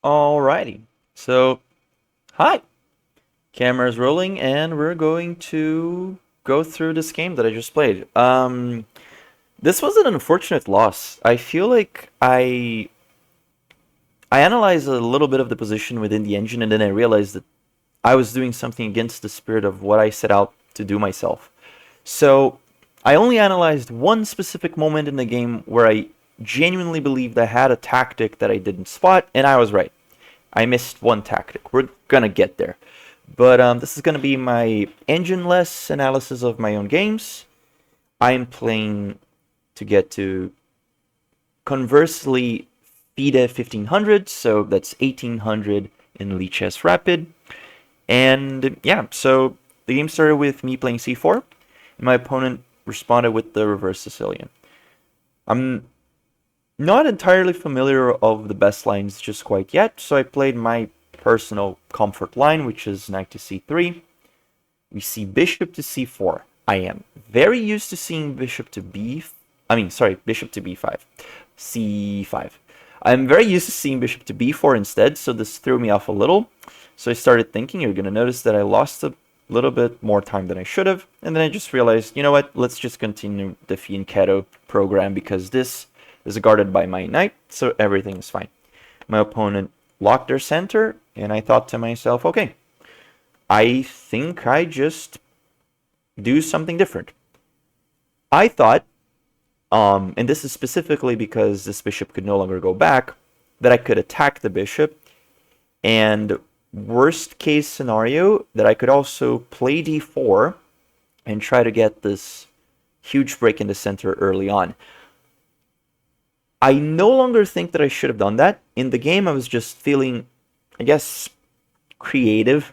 Alrighty, so hi, camera's rolling, and we're going to go through this game that I just played. This was an unfortunate loss. I feel like I analyzed a little bit of the position within the engine, and then I realized that I was doing something against the spirit of what I set out to do myself. So I only analyzed one specific moment in the game where I genuinely believed I had a tactic that I didn't spot, and I was right. I missed one tactic. We're gonna get there. But this is gonna be my engineless analysis of my own games. I'm playing to get to conversely FIDE 1500, so that's 1800 in Lichess Rapid. And yeah, so the game started with me playing c4, and my opponent responded with the reverse Sicilian. I'm not entirely familiar of the best lines just quite yet, so I played my personal comfort line, which is knight to c3. We see bishop to c4. I am very used to seeing bishop to bishop to b5. c5. I'm very used to seeing bishop to b4 instead, so this threw me off a little. So I started thinking, you're going to notice that I lost a little bit more time than I should have, and then I just realized, you know what, let's just continue the fianchetto program because this is guarded by my knight, so everything is fine. My opponent locked their center, and I thought to myself, okay, I think I just do something different. I thought, and this is specifically because this bishop could no longer go back, that I could attack the bishop, and worst case scenario, that I could also play d4 and try to get this huge break in the center early on. I no longer think that I should have done that. In the game, I was just feeling, I guess, creative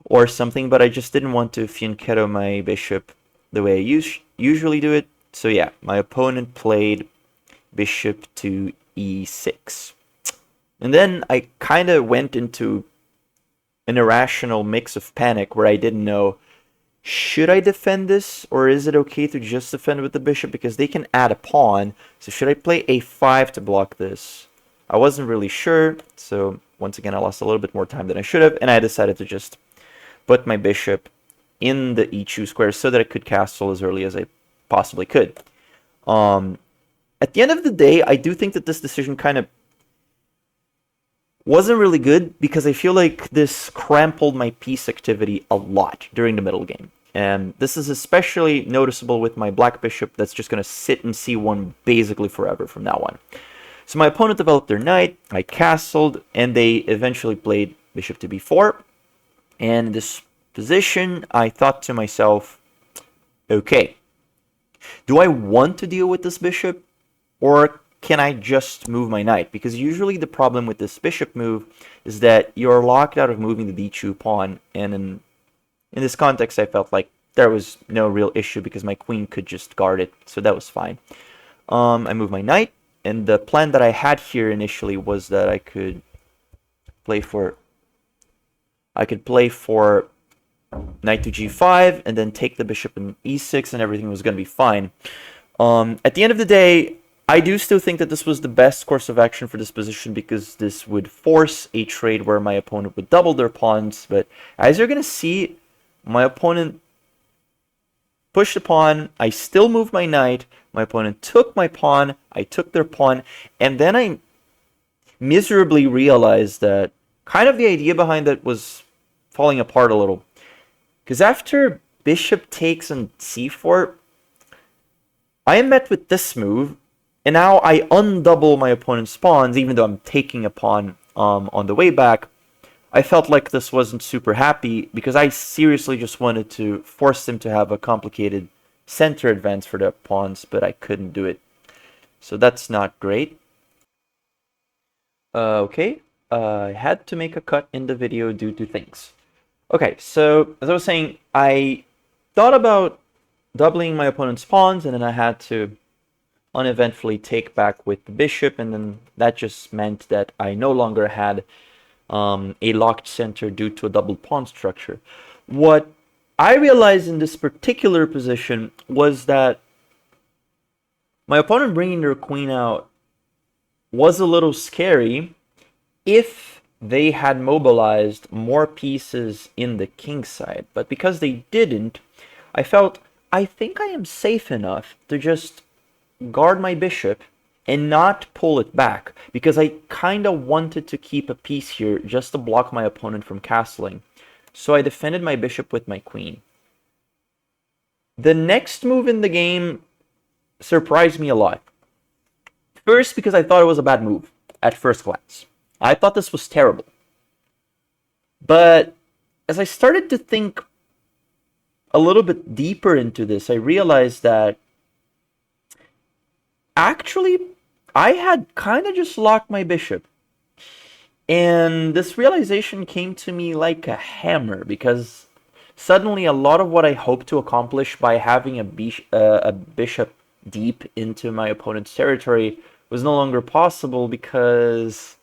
or something, but I just didn't want to fianchetto my bishop the way I usually do it. So yeah, my opponent played bishop to e6. And then I kind of went into an irrational mix of panic where I didn't know, should I defend this, or is it okay to just defend with the bishop because they can add a pawn? So should I play a5 to block this? I wasn't really sure, so once again I lost a little bit more time than I should have, and I decided to just put my bishop in the e2 square so that I could castle as early as I possibly could. At the end of the day, I do think that this decision kind of wasn't really good because I feel like this crumpled my piece activity a lot during the middle game. And this is especially noticeable with my black bishop that's just going to sit in c1 basically forever from now on. So my opponent developed their knight, I castled, and they eventually played bishop to b4. And in this position, I thought to myself, okay, do I want to deal with this bishop, or can I just move my knight? Because usually the problem with this bishop move is that you're locked out of moving the d2 pawn, and in this context I felt like there was no real issue because my queen could just guard it, so that was fine. I moved my knight, and the plan that I had here initially was that I could play for knight to g5 and then take the bishop in e6 and everything was going to be fine. At the end of the day, I do still think that this was the best course of action for this position because this would force a trade where my opponent would double their pawns. But as you're going to see, my opponent pushed a pawn. I still moved my knight. My opponent took my pawn. I took their pawn. And then I miserably realized that kind of the idea behind that was falling apart a little. Because after bishop takes on c4, I am met with this move. And now I undouble my opponent's pawns, even though I'm taking a pawn on the way back. I felt like this wasn't super happy because I seriously just wanted to force them to have a complicated center advance for their pawns, but I couldn't do it. So that's not great. Okay, I had to make a cut in the video due to things. Okay, so as I was saying, I thought about doubling my opponent's pawns, and then I had to uneventfully take back with the bishop, and then that just meant that I no longer had a locked center due to a double pawn structure. What I realized in this particular position was that my opponent bringing their queen out was a little scary if they had mobilized more pieces in the king side. But because they didn't, I felt, I think I am safe enough to just guard my bishop and not pull it back, because I kind of wanted to keep a piece here just to block my opponent from castling. So I defended my bishop with my queen. The next move in the game surprised me a lot. First, because I thought it was a bad move at first glance. I thought this was terrible. But as I started to think a little bit deeper into this, I realized that actually I had kind of just locked my bishop. And this realization came to me like a hammer, because suddenly a lot of what I hoped to accomplish by having a bishop deep into my opponent's territory was no longer possible, because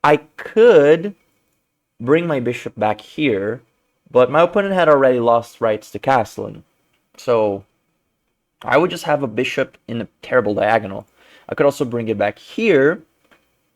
I could bring my bishop back here, but my opponent had already lost rights to castling. So I would just have a bishop in a terrible diagonal. I could also bring it back here,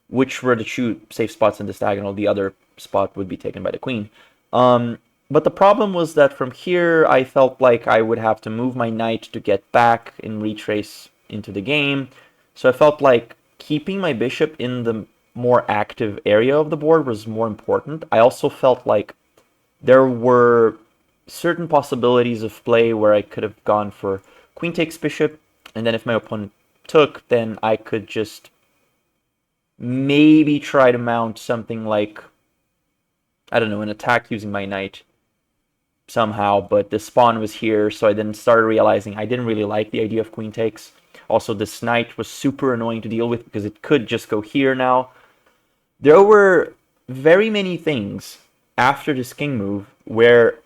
which were the two safe spots in this diagonal. The other spot would be taken by the queen. But the problem was that from here, I felt like I would have to move my knight to get back and retrace into the game. So I felt like keeping my bishop in the more active area of the board was more important. I also felt like there were certain possibilities of play where I could have gone for queen takes bishop, and then if my opponent took, then I could just maybe try to mount something like, I don't know, an attack using my knight somehow, but the spawn was here, so I then started realizing I didn't really like the idea of queen takes. Also, this knight was super annoying to deal with because it could just go here now. There were very many things after this king move where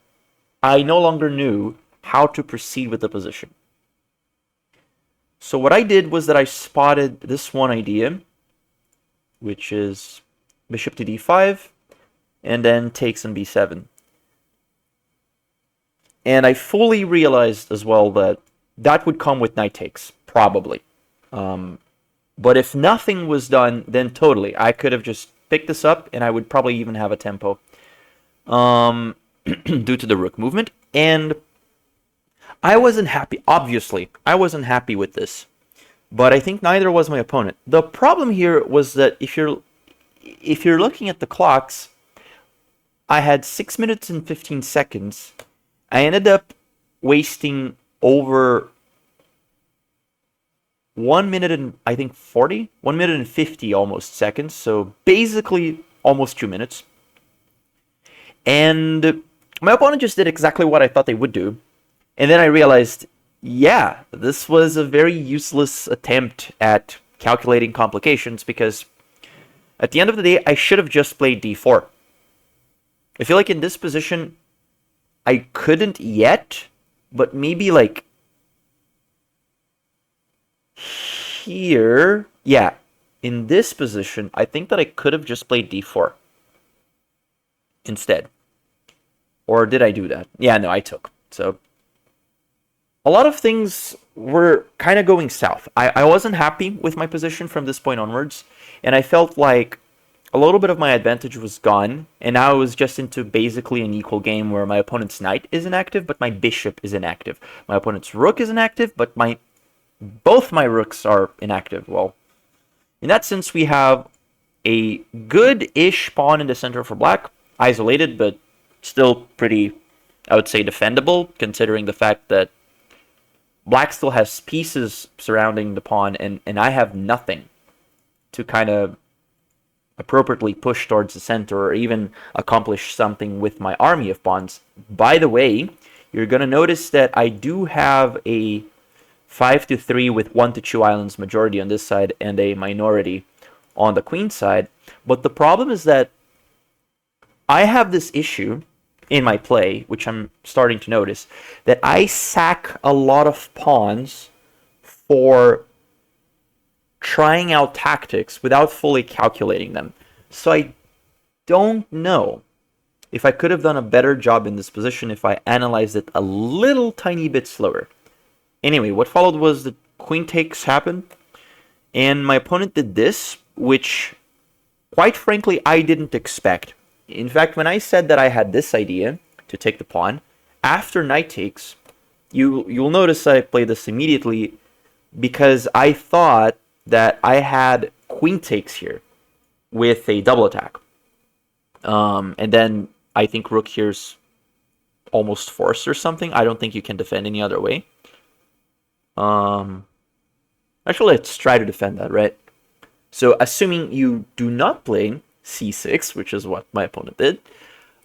I no longer knew how to proceed with the position. So what I did was that I spotted this one idea, which is bishop to d5, and then takes on b7. And I fully realized as well that that would come with knight takes, probably. But if nothing was done, then totally. I could have just picked this up, and I would probably even have a tempo due to the rook movement. And I wasn't happy, obviously. I wasn't happy with this. But I think neither was my opponent. The problem here was that if you're looking at the clocks, I had 6 minutes and 15 seconds. I ended up wasting over 1 minute and I think 40, 1 minute and 50 almost seconds. So basically almost 2 minutes. And my opponent just did exactly what I thought they would do. And then I realized, yeah, this was a very useless attempt at calculating complications, because at the end of the day, I should have just played d4. I feel like in this position, I couldn't yet, but maybe like here, yeah, in this position, I think that I could have just played d4 instead. Or did I do that? Yeah, no, I took. So a lot of things were kind of going south. I wasn't happy with my position from this point onwards, and I felt like a little bit of my advantage was gone, and now I was just into basically an equal game where my opponent's knight is inactive, but my bishop is inactive. My opponent's rook is inactive, but both my rooks are inactive. Well, in that sense, we have a good-ish pawn in the center for black, isolated, but still pretty, I would say, defendable, considering the fact that black still has pieces surrounding the pawn, and I have nothing to kind of appropriately push towards the center or even accomplish something with my army of pawns. By the way, you're going to notice that I do have a 5-3 with 1-2 islands majority on this side and a minority on the queen side. But the problem is that I have this issue in my play, which I'm starting to notice, that I sack a lot of pawns for trying out tactics without fully calculating them. So I don't know if I could have done a better job in this position if I analyzed it a little tiny bit slower. Anyway, what followed was the queen takes happened, and my opponent did this, which quite frankly, I didn't expect. In fact, when I said that I had this idea to take the pawn, after knight takes, you'll notice I played this immediately because I thought that I had queen takes here with a double attack. And then I think rook here's almost forced or something. I don't think you can defend any other way. Actually, let's try to defend that, right? So assuming you do not play c6, which is what my opponent did,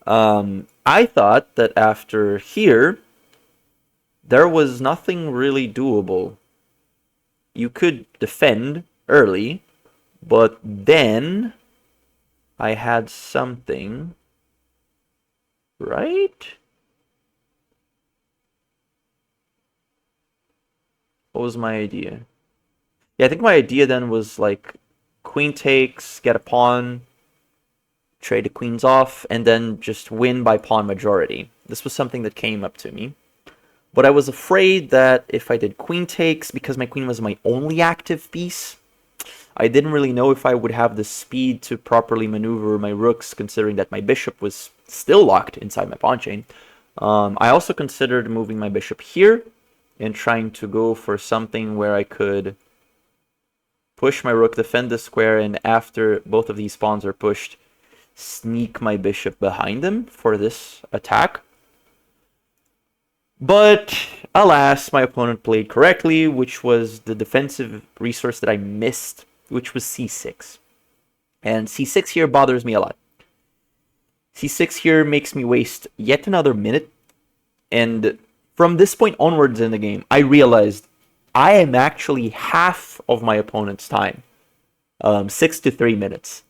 I thought that after here, there was nothing really doable. You could defend early, but then I had something, right? What was my idea? Yeah, I think my idea then was like queen takes, get a pawn, trade the queens off, and then just win by pawn majority. This was something that came up to me. But I was afraid that if I did queen takes, because my queen was my only active piece, I didn't really know if I would have the speed to properly maneuver my rooks, considering that my bishop was still locked inside my pawn chain. I also considered moving my bishop here and trying to go for something where I could push my rook, defend the square, and after both of these pawns are pushed, sneak my bishop behind them for this attack. But alas, my opponent played correctly, which was the defensive resource that I missed, which was c6. And c6 here bothers me a lot. c6 here makes me waste yet another minute. And from this point onwards in the game, I realized I am actually half of my opponent's time. 6 to 3 minutes.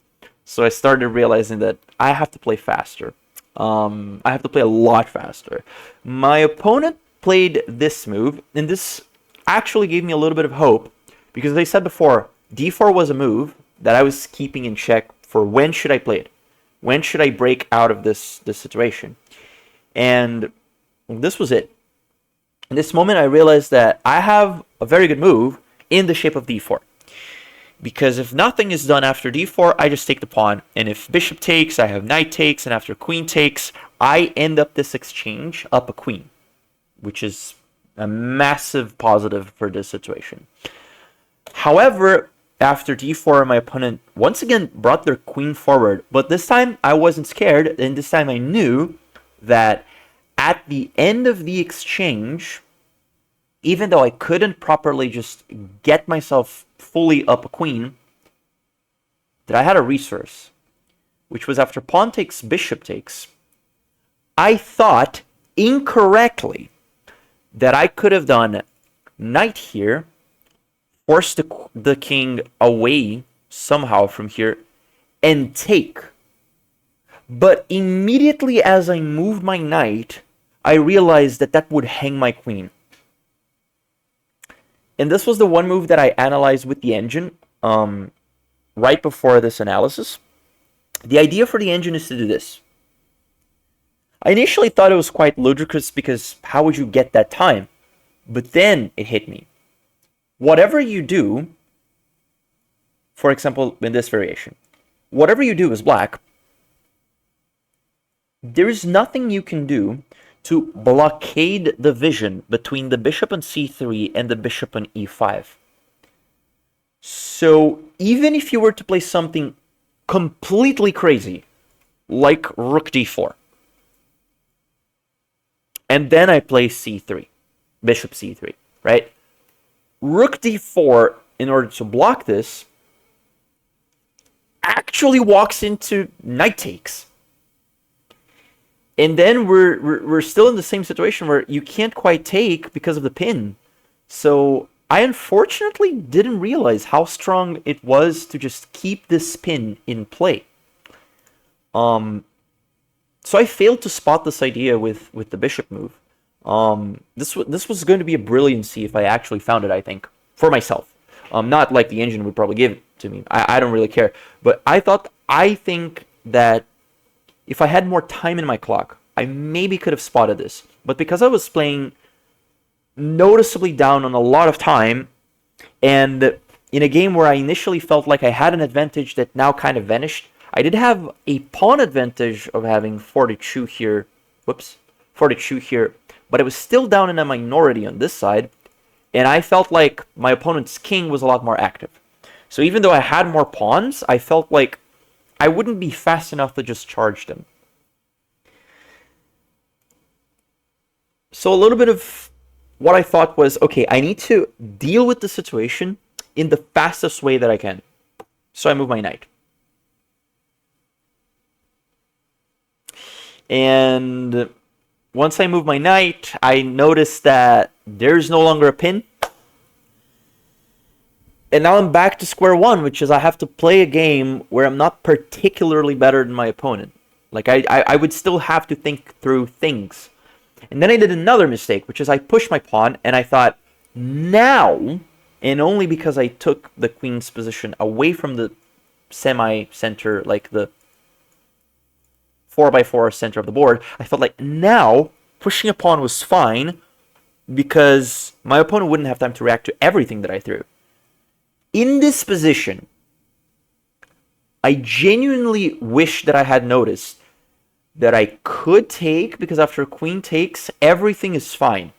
So I started realizing that I have to play faster. I have to play a lot faster. My opponent played this move, and this actually gave me a little bit of hope, because as I said before, d4 was a move that I was keeping in check for when should I play it? When should I break out of this situation? And this was it. In this moment, I realized that I have a very good move in the shape of d4. Because if nothing is done after d4, I just take the pawn. And if bishop takes, I have knight takes. And after queen takes, I end up this exchange up a queen, which is a massive positive for this situation. However, after d4, my opponent once again brought their queen forward. But this time, I wasn't scared. And this time, I knew that at the end of the exchange, even though I couldn't properly just get myself fully up a queen, that I had a resource, which was after pawn takes, bishop takes. I thought incorrectly that I could have done knight here, force the king away somehow from here, and take. But immediately as I moved my knight, I realized that that would hang my queen. And this was the one move that I analyzed with the engine right before this analysis. The idea for the engine is to do this. I initially thought it was quite ludicrous because how would you get that time? But then it hit me. Whatever you do, for example, in this variation, whatever you do as black, there is nothing you can do to blockade the vision between the bishop on c3 and the bishop on e5. So even if you were to play something completely crazy, like rook d4, and then I play c3, bishop c3, right? Rook d4, in order to block this, actually walks into knight takes. And then we're still in the same situation where you can't quite take because of the pin. So I unfortunately didn't realize how strong it was to just keep this pin in play. So I failed to spot this idea with the bishop move. This was going to be a brilliancy if I actually found it, I think, for myself. Not like the engine would probably give it to me. I don't really care. But I think that if I had more time in my clock, I maybe could have spotted this. But because I was playing noticeably down on a lot of time, and in a game where I initially felt like I had an advantage that now kind of vanished. I did have a pawn advantage of having fortitude here. Whoops. Fortitude here. But it was still down in a minority on this side. And I felt like my opponent's king was a lot more active. So even though I had more pawns, I felt like I wouldn't be fast enough to just charge them. So a little bit of what I thought was, okay, I need to deal with the situation in the fastest way that I can. So I move my knight. And once I move my knight, I notice that there's no longer a pin. And now I'm back to square one, which is I have to play a game where I'm not particularly better than my opponent. Like, I would still have to think through things. And then I did another mistake, which is I pushed my pawn, and I thought, now, and only because I took the queen's position away from the semi-center, like the 4x4 center of the board, I felt like now pushing a pawn was fine because my opponent wouldn't have time to react to everything that I threw. In this position, I genuinely wish that I had noticed that I could take, because after queen takes, everything is fine.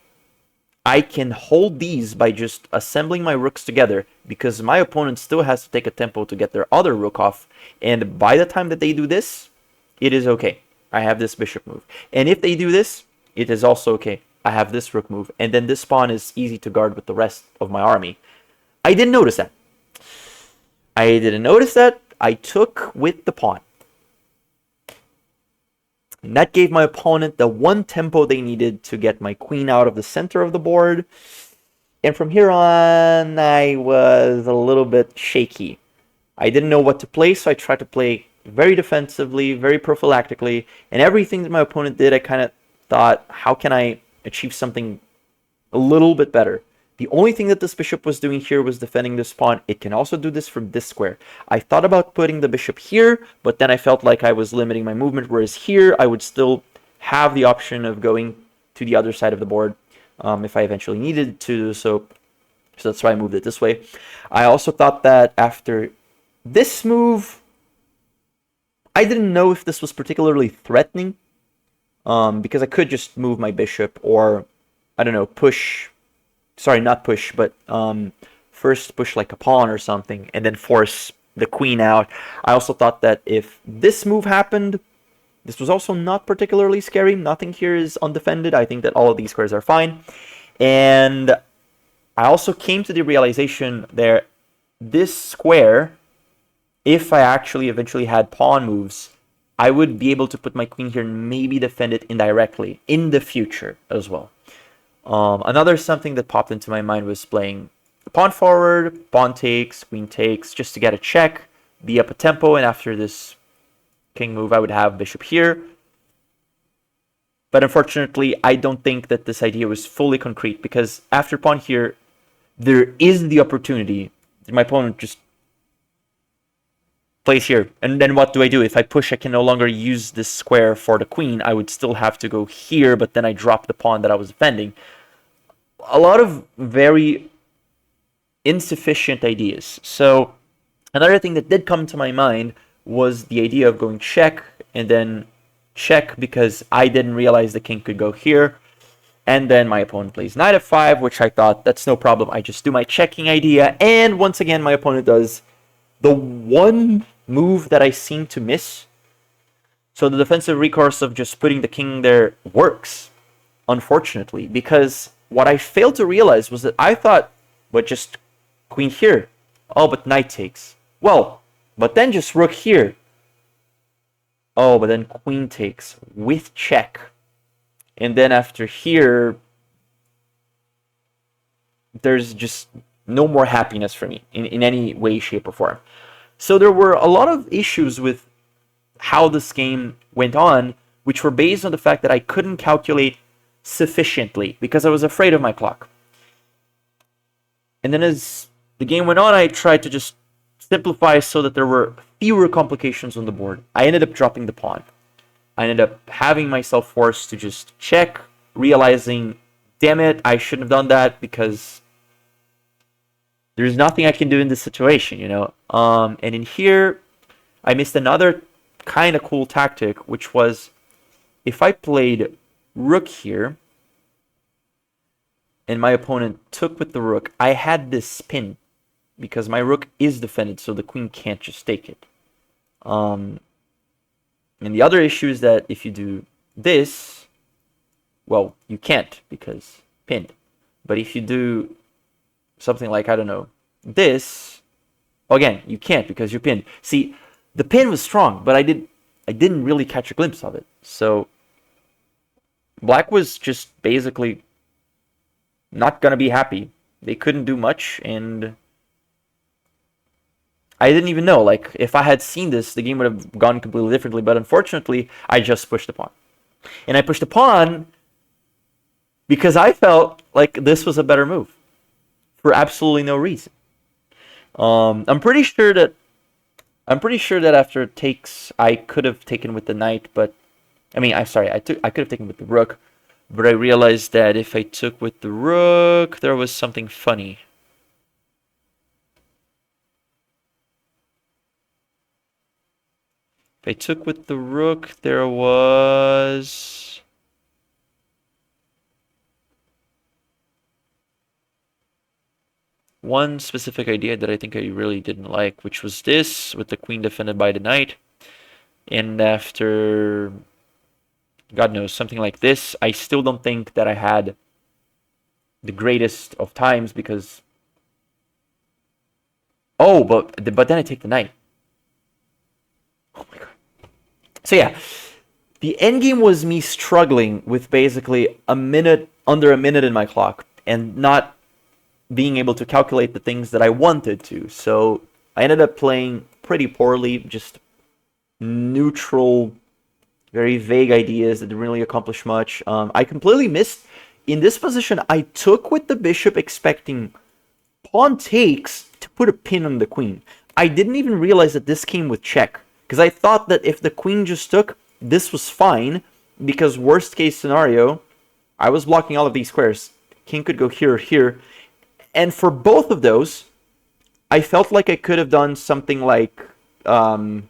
I can hold these by just assembling my rooks together, because my opponent still has to take a tempo to get their other rook off, and by the time that they do this, it is okay. I have this bishop move. And if they do this, it is also okay. I have this rook move, and then this pawn is easy to guard with the rest of my army. I didn't notice that. I took with the pawn. And that gave my opponent the one tempo they needed to get my queen out of the center of the board. And from here on, I was a little bit shaky. I didn't know what to play, so I tried to play very defensively, very prophylactically. And everything that my opponent did, I kind of thought, how can I achieve something a little bit better? The only thing that this bishop was doing here was defending this pawn. It can also do this from this square. I thought about putting the bishop here, but then I felt like I was limiting my movement, whereas here I would still have the option of going to the other side of the board if I eventually needed to do so. So that's why I moved it this way. I also thought that after this move, I didn't know if this was particularly threatening because I could just move my bishop or, I don't know, push... Sorry, not push, but first push like a pawn or something, and then force the queen out. I also thought that if this move happened, this was also not particularly scary. Nothing here is undefended. I think that all of these squares are fine. And I also came to the realization that this square, if I actually eventually had pawn moves, I would be able to put my queen here and maybe defend it indirectly in the future as well. Another something that popped into my mind was playing pawn forward, pawn takes, queen takes, just to get a check, be up a tempo, and after this king move, I would have bishop here. But unfortunately, I don't think that this idea was fully concrete, because after pawn here, there is the opportunity that my opponent just plays here. And then what do? If I push, I can no longer use this square for the queen. I would still have to go here, but then I drop the pawn that I was defending. A lot of very insufficient ideas. So another thing that did come to my mind was the idea of going check and then check, because I didn't realize the king could go here. And then my opponent plays knight f5, which I thought, that's no problem. I just do my checking idea. And once again, my opponent does the one move that I seem to miss. So the defensive recourse of just putting the king there works, unfortunately, because what I failed to realize was that I thought, but just queen here. Oh, but knight takes. Well, but then just rook here. Oh, but then queen takes with check. And then after here, there's just no more happiness for me in any way, shape, or form. So there were a lot of issues with how this game went on, which were based on the fact that I couldn't calculate sufficiently because I was afraid of my clock. And then as the game went on, I tried to just simplify so that there were fewer complications on the board. I ended up dropping the pawn. I ended up having myself forced to just check, realizing, damn it, I shouldn't have done that because There's nothing I can do in this situation, you know. And in here, I missed another kind of cool tactic, which was if I played rook here and my opponent took with the rook, I had this spin because my rook is defended, so the queen can't just take it. And the other issue is that if you do this, well, you can't because pinned. But if you do something like, I don't know, this, again, you can't because you're pinned. See, the pin was strong, but I didn't really catch a glimpse of it. So black was just basically not gonna be happy. They couldn't do much, and I didn't even know. Like, if I had seen this, the game would have gone completely differently. But unfortunately, I just pushed the pawn. And I pushed the pawn because I felt like this was a better move for absolutely no reason. I'm pretty sure that after takes, I could have taken with the knight, but I mean, I could have taken with the rook, but I realized that if I took with the rook, there was something funny. If I took with the rook, there was one specific idea that I think I really didn't like, which was this, with the queen defended by the knight. And after, God knows, something like this, I still don't think that I had the greatest of times because... Oh, but then I take the knight. Oh my god. So yeah, the endgame was me struggling with basically under a minute in my clock, and not being able to calculate the things that I wanted to. So I ended up playing pretty poorly, just neutral, very vague ideas that didn't really accomplish much. I completely missed. In this position, I took with the bishop expecting pawn takes to put a pin on the queen. I didn't even realize that this came with check, because I thought that if the queen just took, this was fine, because worst case scenario, I was blocking all of these squares. King could go here or here. And for both of those, I felt like I could have done something like queen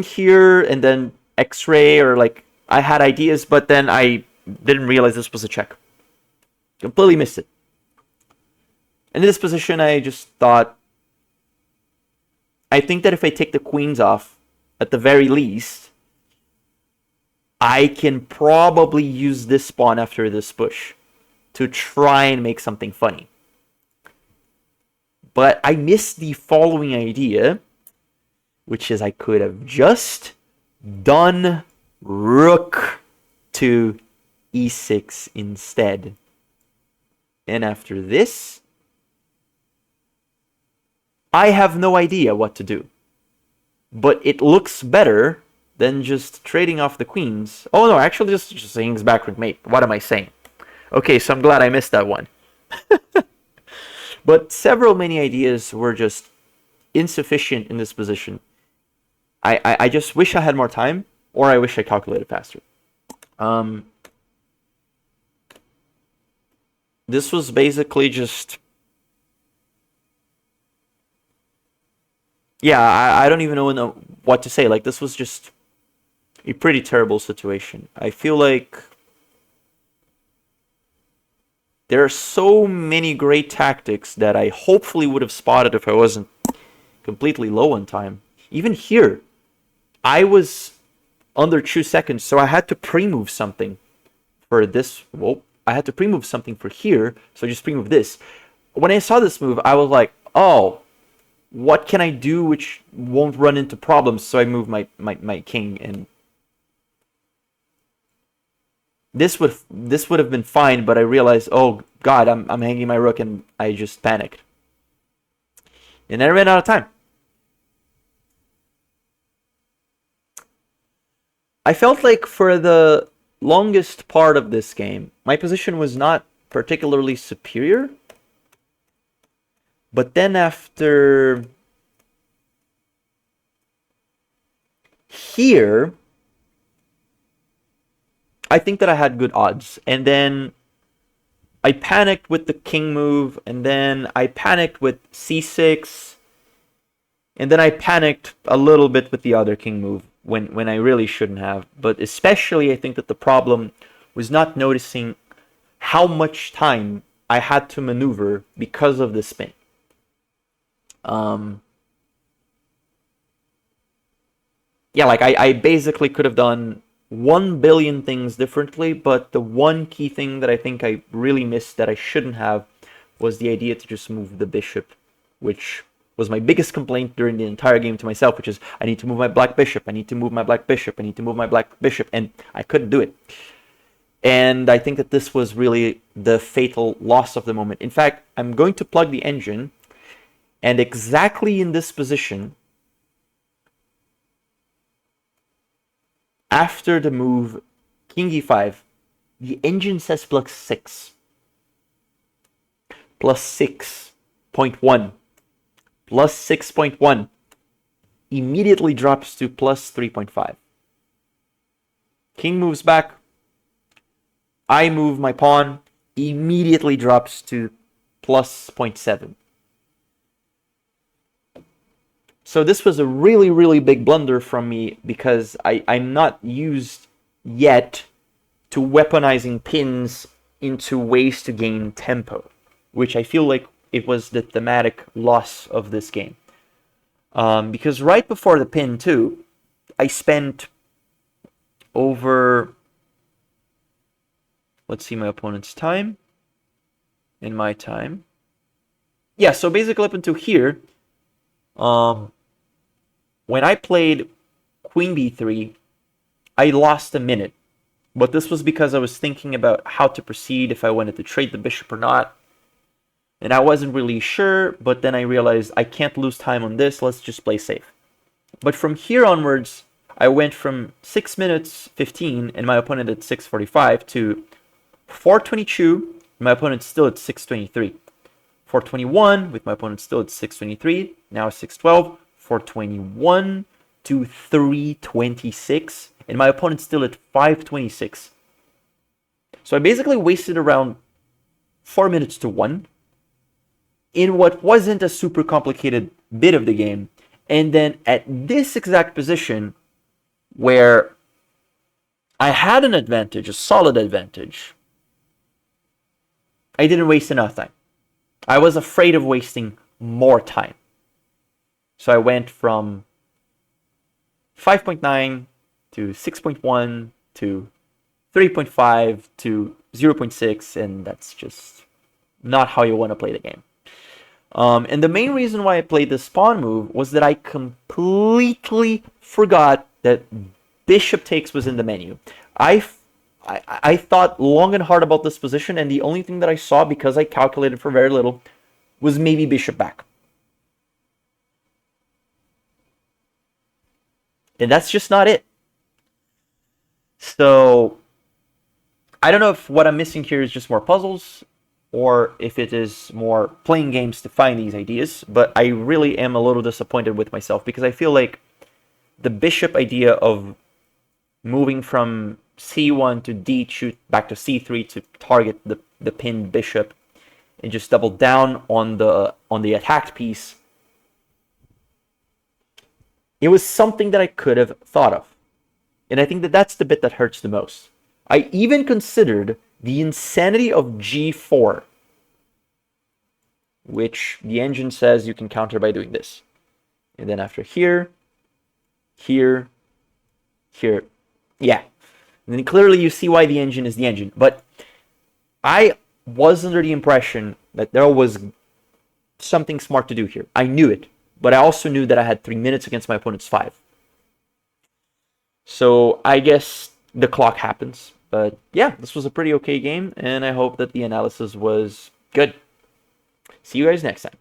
here and then x-ray, or like I had ideas, but then I didn't realize this was a check. Completely missed it. And in this position, I just thought, I think that if I take the queens off, at the very least, I can probably use this pawn after this push to try and make something funny. But I missed the following idea, which is I could have just done rook to e6 instead. And after this, I have no idea what to do. But it looks better than just trading off the queens. Oh no, actually just saying it's backward mate. What am I saying? Okay, so I'm glad I missed that one. But many ideas were just insufficient in this position. I just wish I had more time, or I wish I calculated faster. This was basically just... Yeah, I don't even know what to say. Like, this was just a pretty terrible situation. I feel like there are so many great tactics that I hopefully would have spotted if I wasn't completely low on time. Even here, I was under 2 seconds, so I had to pre-move something for this. Well, I had to pre-move something for here, so I just pre-move this. When I saw this move, I was like, oh, what can I do which won't run into problems? So I move my king, and this would have been fine, but I realized, oh god, I'm hanging my rook, and I just panicked. And I ran out of time. I felt like for the longest part of this game, my position was not particularly superior. But then after here, I think that I had good odds. And then I panicked with the king move, and then I panicked with c6, and then I panicked a little bit with the other king move when I really shouldn't have. But especially, I think that the problem was not noticing how much time I had to maneuver because of the spin. Yeah, like I basically could have done 1 billion things differently, but the one key thing that I think I really missed that I shouldn't have was the idea to just move the bishop, which was my biggest complaint during the entire game to myself, which is I need to move my black bishop, I need to move my black bishop, I need to move my black bishop, and I couldn't do it. And I think that this was really the fatal loss of the moment. In fact, I'm going to plug the engine, and exactly in this position, after the move king e5, the engine says plus 6. Plus 6.1. Plus 6.1. Immediately drops to plus 3.5. King moves back. I move my pawn. Immediately drops to plus 0.7. So this was a really, really big blunder from me because I'm not used yet to weaponizing pins into ways to gain tempo, which I feel like it was the thematic loss of this game. Because right before the pin too, I spent over, let's see my opponent's time and my time. Yeah, so basically up until here, when I played queen b3, I lost a minute. But this was because I was thinking about how to proceed, if I wanted to trade the bishop or not. And I wasn't really sure, but then I realized I can't lose time on this, let's just play safe. But from here onwards, I went from 6 minutes 15 and my opponent at 6:45 to 4:22, my opponent still at 6:23. 4:21 with my opponent still at 6:23, now 6:12. 4:21 to 3:26, and my opponent's still at 5:26. So I basically wasted around 4 minutes to 1 in what wasn't a super complicated bit of the game. And then at this exact position where I had an advantage, a solid advantage, I didn't waste enough time. I was afraid of wasting more time. So I went from 5.9 to 6.1 to 3.5 to 0.6, and that's just not how you want to play the game. And the main reason why I played this pawn move was that I completely forgot that bishop takes was in the menu. I thought long and hard about this position, and the only thing that I saw, because I calculated for very little, was maybe bishop back. And that's just not it. So I don't know if what I'm missing here is just more puzzles or if it is more playing games to find these ideas, but I really am a little disappointed with myself because I feel like the bishop idea of moving from c1 to d2 back to c3 to target the pinned bishop and just double down on the attacked piece, it was something that I could have thought of. And I think that that's the bit that hurts the most. I even considered the insanity of g4, which the engine says you can counter by doing this. And then after here, here, here. Yeah. And then clearly you see why the engine is the engine. But I was under the impression that there was something smart to do here. I knew it. But I also knew that I had 3 minutes against my opponent's 5. So I guess the clock happens. But yeah, this was a pretty okay game, and I hope that the analysis was good. See you guys next time.